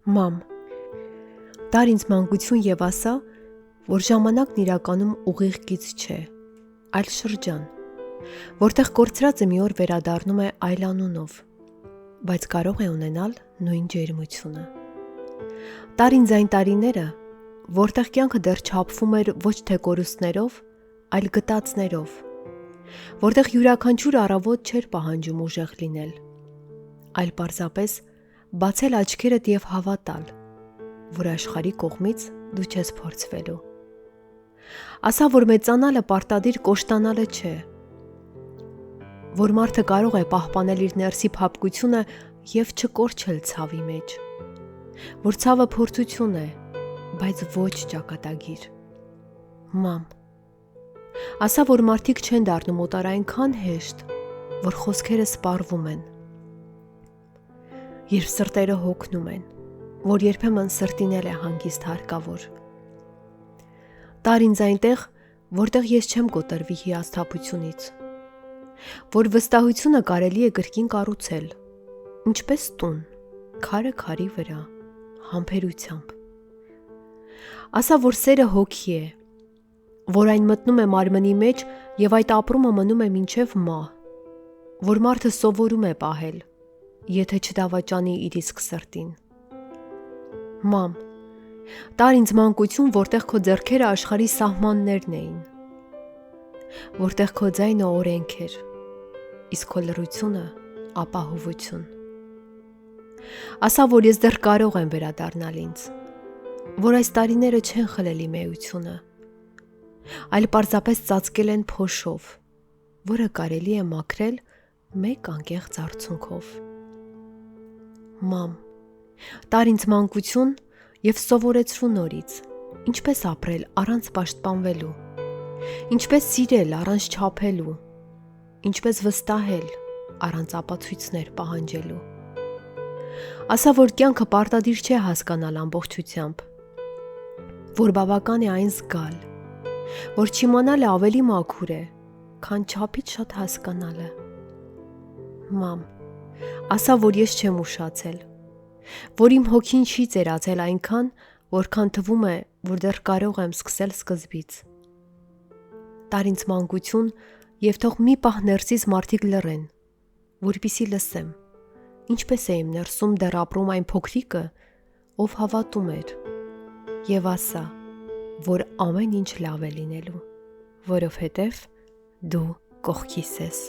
Մամ, տար ինձ մանկություն և ասա, որ ժամանակն իրականում ուղիղ գիծ չէ, այլ շրջան, որտեղ կորցրածը մի օր վերադառնում է այլ անունով, բայց կարող է ունենալ նույն ջերմությունը։ Տար ինձ այն տարիները, որտեղ կյանքը դեռ չափվում էր ոչ թե կորուստներով, այլ գտածներով, որտեղ յուրաքանչյուր առավոտ չէր պահանջում ուժեղ լինել, այլ պարզապես բացել աչքերդ և հավատալ, որ աշխարհի կողմից դու չես փորձվելու։ Ասա, որ մեծանալը պարտադիր կոշտանալը չէ, որ մարդը կարող է պահպանել իր ներսի փափկությունը և չկորչել ցավի մեջ, որ ցավը փորձություն է, բայց ոչ ճակատագիր։ Մամ, ասա, որ մարդիկ չեն դառնում օտար այնքան հեշտ, որ խոսքերը սպառվում են, երբ սրտերը հոգնում են, որ երբեմն սրտին էլ է հանգիստ հարկավոր։ Տար ինձ այնտեղ, որտեղ ես չեմ կոտրվի հիասթափությունից, որ վստահությունը կարելի է կրկին կառուցել, ինչպես տուն, քարը քարի վրա, համբերությամբ։ Ասա, որ սերը հոգի է, որ այն մտնում է մարմնի մեջ և այդ ապրումը մնում է մինչև մահ, որ մարդը սովորում է պահել, եթե չդավաճանի իր իսկ սրտին։ Մամ, տար ինձ մանկություն, որտեղ քո ձեռքերը աշխարհի սահմաններն էին, որտեղ քո ձայնը օրենք էր, իսկ քո լռությունը ապահովություն։ Ասա, որ ես դեռ կարող եմ վերադառնալ ինձ, որ այս տարիները չեն խլել իմ էությունը, այլ պարզապես ծածկել են փոշով, որը կարելի է մաքրել մեկ անկեղծ արցունքով։ Մամ, տար ինձ մանկություն և սովորեցրու նորից, ինչպես ապրել առանց պաշտպանվելու, ինչպես սիրել առանց չափելու, ինչպես վստահել առանց ապացույցներ պահանջելու։ Ասա, որ կյանքը պարտադիր չէ հասկանալ ամբողջությամբ, որ բավական է այն զգալ, որ չիմանալը ավելի մաքուր է, քան չափից շատ հասկանալը։ Մամ, ասա, որ ես չեմ ուշացել, որ իմ հոգին չի ծերացել այնքան, որքան թվում է, որ դեռ կարող եմ սկսել սկզբից։ Տար ինձ մանկություն և թող մի պահ ներսիս մարդիկ լռեն, որպեսզի լսեմ, ինչպես է իմ ներսում դեռ ապրում այն փոքրիկը, ով հավատում էր, և ասա, որ ամեն ինչ լավ է լինելու, որովհետև դու կողքիս ես։